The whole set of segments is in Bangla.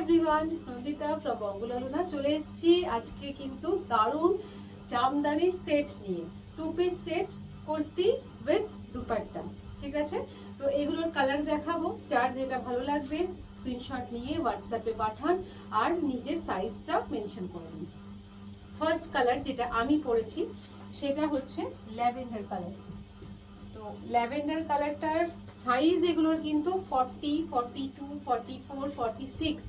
এভরিওয়ান, নন্দিতা ফ্রম বঙ্গলুনা চলে এসেছি আজকে কিন্তু দারুণ জামদানির সেট নিয়ে। 2 piece set, kurti with dupatta. ঠিক আছে, তো এগুলোর কালার দেখাবো। যার যেটা ভালো লাগবে স্ক্রিনশট নিয়ে হোয়াটসঅ্যাপে পাঠান আর নিজের সাইজটা মেনশন করে দিন। ফার্স্ট কালার যেটা আমি পরেছি সেটা হচ্ছে ল্যাভেন্ডার কালার। তো ল্যাভেন্ডার কালারটার সাইজ এগুলোর কিন্তু 40, 42, 44, 46।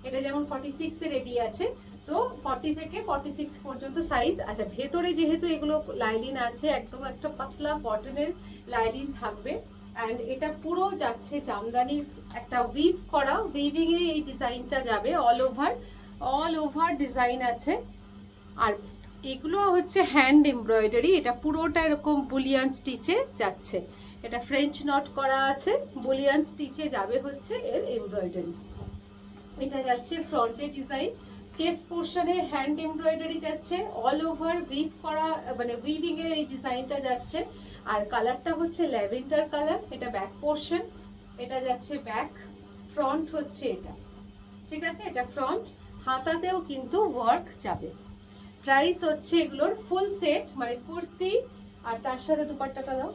এটা যেমন 46 এ রেডি আছে, তো 40 থেকে 46 পর্যন্ত সাইজ। আচ্ছা, ভেতরে যেহেতু এগুলো লাইলিন আছে, একদম একটা পাতলা কটনের লাইলিন থাকবে। অ্যান্ড এটা পুরো যাচ্ছে জামদানির একটা উইভ করা, উইভিং এ এই ডিজাইনটা যাবে। অল ওভার ডিজাইন আছে। আর এগুলো হচ্ছে হ্যান্ড এমব্রয়ডারি। এটা পুরোটা এরকম বুলিয়ান স্টিচে যাচ্ছে। এটা ফ্রেঞ্চ নট করা আছে, বুলিয়ান স্টিচে যাবে হচ্ছে এর এমব্রয়ডারি। এটা যাচ্ছে ফ্রন্টের ডিজাইন, চেস্ট পোর্শনে হ্যান্ড এমব্রয়ডারি যাচ্ছে, অল ওভার উইভ করা, মানে উইভিং এর এই ডিজাইনটা যাচ্ছে। আর কালারটা হচ্ছে ল্যাভেন্ডার কালার। এটা ব্যাক পোর্শন, এটা যাচ্ছে ব্যাক। ফ্রন্ট হচ্ছে এটা। ঠিক আছে, এটা ফ্রন্ট। হাতাতেও কিন্তু ওয়ার্ক যাবে। প্রাইস হচ্ছে এগুলোর ফুল সেট, মানে কুর্তি আর তার সাথে দুপাট্টাটা দাও।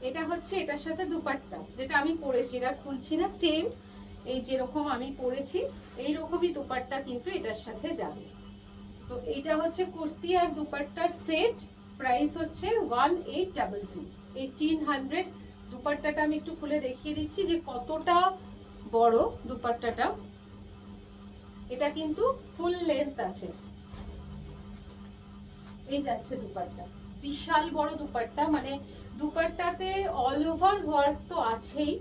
এটা হচ্ছে এটার সাথে দুপাট্টা, যেটা আমি পরেছি, এটা খুলছি না, সেম এই যেরকম আমি পরেছি এইরকমই দুপাট্টা কিন্তু এটার সাথে যাবে। তো এটা হচ্ছে কুর্তি আর দুপাট্টার সেট। প্রাইস হচ্ছে 1800, 1800। দুপাট্টাটা আমি একটু খুলে দেখিয়ে দিচ্ছি যে কতটা বড় দুপাট্টাটা। এটা কিন্তু ফুল লেন্থ আছে। এই যাচ্ছে দুপাট্টা, বিশাল বড় দুপাট্টা, মানে দুপাট্টাতে অল ওভার ওয়ার্ক তো আছেই,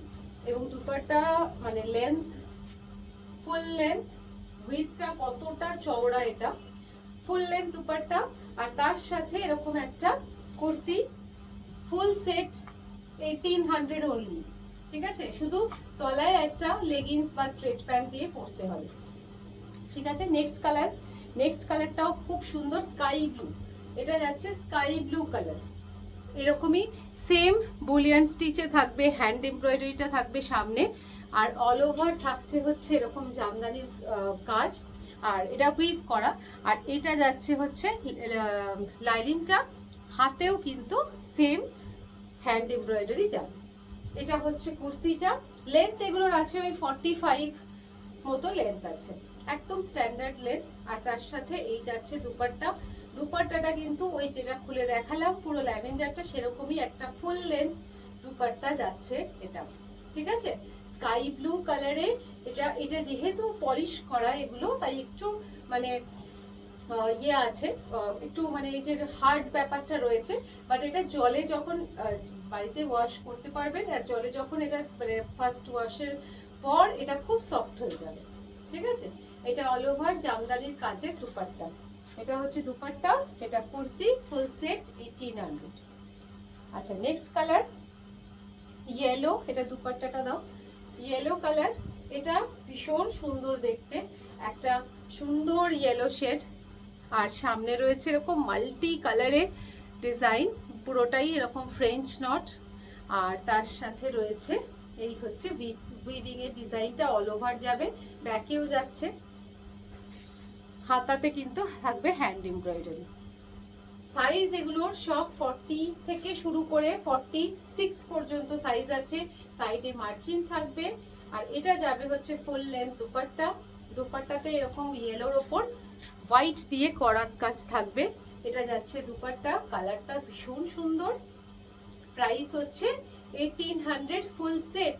এবং দুপাট্টা মানে লেন্থ, ফুল লেন্থ। উইথটা কতটা চওড়া, এটা ফুল লেন্থ দুপাট্টা। আর তার সাথে এরকম একটা কুর্তি, ফুল সেট 1800 অনলি। ঠিক আছে, শুধু তলায় একটা লেগিংস বা স্ট্রেট প্যান্ট দিয়ে পরতে হবে। ঠিক আছে, নেক্সট কালারটাও খুব সুন্দর, স্কাই ব্লু। এটা যাচ্ছে স্কাই ব্লু কালার। এরকমই সেম বুলিয়ান স্টিচে থাকবে, হ্যান্ড এমব্রয়ডারিটা থাকবে সামনে, আর অল ওভার থাকছে হচ্ছে এরকম জামদানির কাজ, আর এটা উইভ করা। আর এটা যাচ্ছে হচ্ছে লাইলিনটা, হাতেও কিন্তু সেম হ্যান্ড এমব্রয়ডারি যাবে। এটা হচ্ছে কুর্তিটা। লেন্থ এগুলোর আছে ওই 45 মতো লেন্থ আছে, একদম স্ট্যান্ডার্ড লেন্থ। আর তার সাথে এই যাচ্ছে দুপাট্টা। দুপাট্টাটা কিন্তু ওই যেটা খুলে দেখালাম পুরো ল্যাভেন্ডারটা, সেরকমই একটা ফুল লেন্থ দুপাট্টা যাচ্ছে এটা। ঠিক আছে, স্কাই ব্লু কালারে। এটা যেহেতু পলিশ করা এগুলো, তাই একটু মানে ইয়ে আছে, একটু মানে এই যে হার্ড ব্যাপারটা রয়েছে। বাট এটা জলে যখন বাড়িতে ওয়াশ করতে পারবেন, আর জলে যখন এটা মানে ফার্স্ট ওয়াশের পর এটা খুব সফট হয়ে যাবে। ঠিক আছে, এটা অল ওভার জামদানির কাজের দুপাট্টা। এটা হচ্ছে দুপাট্টা, এটা কুর্তি ফুল সেট 1800। আচ্ছা, নেক্সট কালার ইয়েলো। এটা দুপাট্টাটা দাও। ইয়েলো কালার, এটা ভীষণ সুন্দর দেখতে, একটা সুন্দর ইয়েলো শেড। আর সামনে রয়েছে এরকম মাল্টি কালারে ডিজাইন, পুরোটাই এরকম ফ্রেঞ্চ নট। আর তার সাথে রয়েছে এই হচ্ছে উইভিং এর ডিজাইনটা অল ওভার যাবে, ব্যাকেও যাচ্ছে। হাতাতে কিন্তু থাকবে হ্যান্ড এমব্রয়ডারি। সাইজ এগুলোর সব 40 থেকে শুরু করে 46 পর্যন্ত সাইজ আছে। সাইডে মার্জিন থাকবে। আর এটা যাবে হচ্ছে ফুল লেন্থ দুপাট্টা। দুপাট্টাতে এরকম ইয়েলোর ওপর হোয়াইট দিয়ে করাত কাজ থাকবে। এটা যাচ্ছে দুপাট্টা, কালারটা ভীষণ সুন্দর। প্রাইস হচ্ছে 1800 ফুল সেট।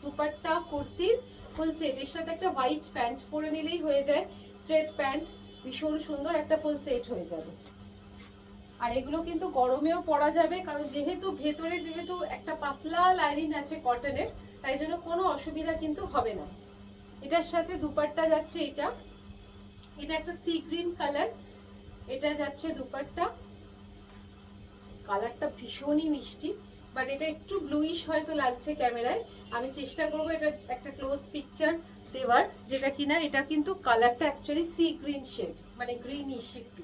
দুপাট্টা কুর্তির ফুল সেট, এর সাথে একটা হোয়াইট প্যান্ট পরে নিলেই হয়ে যায়, স্ট্রেট প্যান্ট, ভীষণ সুন্দর একটা ফুল সেট হয়ে যাবে। আর এগুলো কিন্তু গরমেও পরা যাবে, কারণ ভেতরে যেহেতু একটা পাতলা লাইনিং আছে কটনের, তাই জন্য কোনো অসুবিধা কিন্তু হবে না। এটার সাথে দুপাট্টা যাচ্ছে এটা একটা সি গ্রিন কালার। এটা যাচ্ছে দুপাট্টা, কালারটা ভীষণই মিষ্টি, বাট এটা একটু ব্লুইশ হয়তো লাগছে ক্যামেরায়। আমি চেষ্টা করবো এটা একটা ক্লোজ পিকচার দেওয়ার, যেটা কিনা এটা কিন্তু কালারটা অ্যাকচুয়ালি সি গ্রিন শেড, মানে গ্রিনিশ একটু,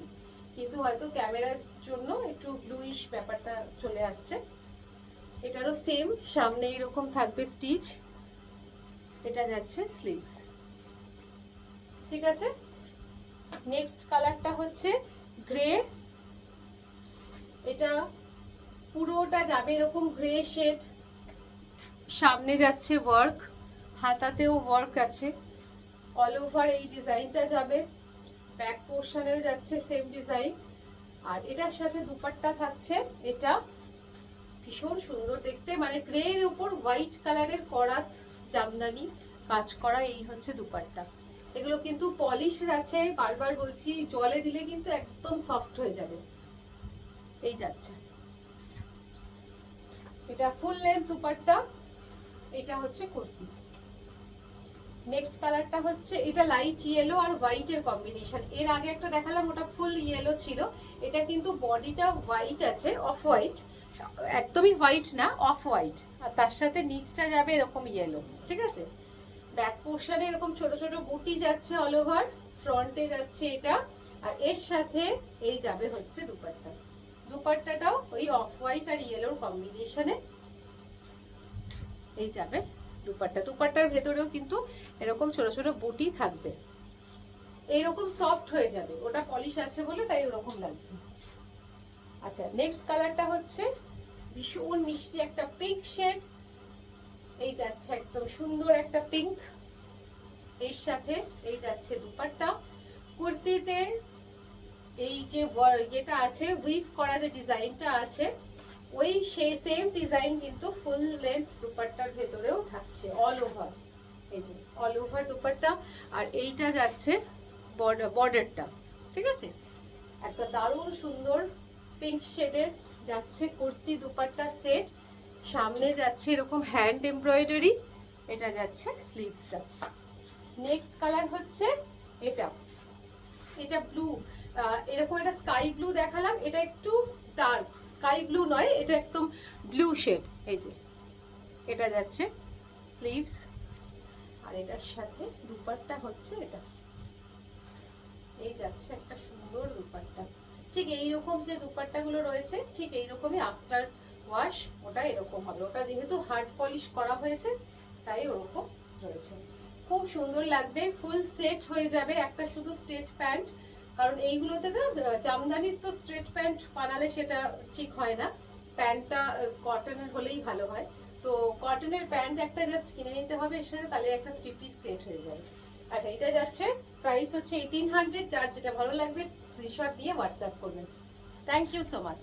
কিন্তু হয়তো ক্যামেরার জন্য একটু ব্লুইশ ব্যাপারটা চলে আসছে। এটারও সেম সামনে এরকম থাকবে স্টিচ। এটা যাচ্ছে স্লিভস। ঠিক আছে। নেক্সট কালারটা হচ্ছে গ্রে, এটা পুরোটা যাবে এরকম গ্রে শেড, সামনে যাচ্ছে ওয়ার্ক, হাতাতেও ওয়ার্ক আছে, অল ওভার এই ডিজাইনটা যাবে, ব্যাক পোর্শনেও যাচ্ছে সেম ডিজাইন। আর এটার সাথে দুপাট্টা থাকছে, এটা ভীষণ সুন্দর দেখতে, মানে গ্রে এর উপর হোয়াইট কালারের করাত জামদানি কাজ করা, এই হচ্ছে দুপাট্টা। এগুলো কিন্তু পলিশ আছে, বারবার বলছি, জলে দিলে কিন্তু একদম সফট হয়ে যাবে। এই যাচ্ছে, এটা ফুল লেন্থ দুপাট্টা, এটা হচ্ছে কুর্তি। নেক্সট কালারটা হচ্ছে, এটা লাইট ইয়েলো আর হোয়াইট এর কম্বিনেশন। এর আগে একটা দেখালাম, ওটা ফুল ইয়েলো ছিল, এটা কিন্তু বডিটা হোয়াইট আছে, অফ হোয়াইট, একদমই হোয়াইট না, অফ হোয়াইট, আর তার সাথে নিচটা যাবে এরকম ইয়েলো। ঠিক আছে, ব্যাক পোর্শনে এরকম ছোট ছোট বুটি যাচ্ছে অল ওভার, ফ্রন্টে যাচ্ছে এটা, আর এর সাথে এই যাবে হচ্ছে দুপাট্টা। দুপাট্টাটাও ওই অফ হোয়াইট আর ইয়েলোর কম্বিনেশনে এই যাবে দুপাট্টা। দুপাট্টার ভেতরেও কিন্তু এরকম ছোট ছোট বুটি থাকবে, এইরকম সফট হয়ে যাবে, ওটা পলিশ আছে বলে তাই ওরকম লাগছে। আচ্ছা, নেক্সট কালারটা হচ্ছে ভীষণ মিষ্টি একটা পিঙ্ক শেড, এই যাচ্ছে একদম সুন্দর একটা পিঙ্ক, এর সাথে এই যাচ্ছে দুপাট্টা। কুর্তিতে এই যে যেটা আছে উইভ করা যে ডিজাইনটা আছে, ওই সেই সেম ডিজাইন কিন্তু ফুল লেন্থ দুপাট্টার ভেতরেও থাকছে, অল ওভার, এই যে অল ওভার দুপাট্টা। আর এইটা যাচ্ছে বর্ডারটা, ঠিক আছে, একটা দারুণ সুন্দর পিঙ্ক শেডের যাচ্ছে কুর্তি দুপাট্টা সেট, সামনে যাচ্ছে এরকম হ্যান্ড এমব্রয়ডারি, এটা যাচ্ছে স্লিভসটা। নেক্সট কালার হচ্ছে এটা, এটা ব্লু, এরকম একটা স্কাই ব্লু দেখালাম, এটা একটু ডার্ক স্কাই ব্লু নয়, এটা একদম ব্লু শেড, এই যে এটা যাচ্ছে স্লিভস, আর এটার সাথে দুপাট্টা হচ্ছে এটা, এই যাচ্ছে একটা সুন্দর দুপাট্টা। ঠিক এইরকম যে দুপাট্টাগুলো রয়েছে ঠিক এইরকমই আফটার ওয়াশ ওটা এরকম হবে, ওটা যেহেতু হার্ড পলিশ করা হয়েছে তাই ওরকম রয়েছে, খুব সুন্দর লাগবে, ফুল সেট হয়ে যাবে। একটা শুধু স্ট্রেট প্যান্ট, কারণ এইগুলোতে না জামদানির তো স্ট্রেট প্যান্ট বানালে সেটা ঠিক হয় না, প্যান্টটা কটনের হলেই ভালো হয়, তো কটনের প্যান্ট একটা জাস্ট কিনে নিতে হবে এর সাথে, তাহলে একটা 3 পিস সেট হয়ে যাবে। আচ্ছা, এটা যাচ্ছে প্রাইস হচ্ছে 1800, যার যেটা ভালো লাগবে স্ক্রিনশট দিয়ে হোয়াটসঅ্যাপ করবেন। Thank you so much.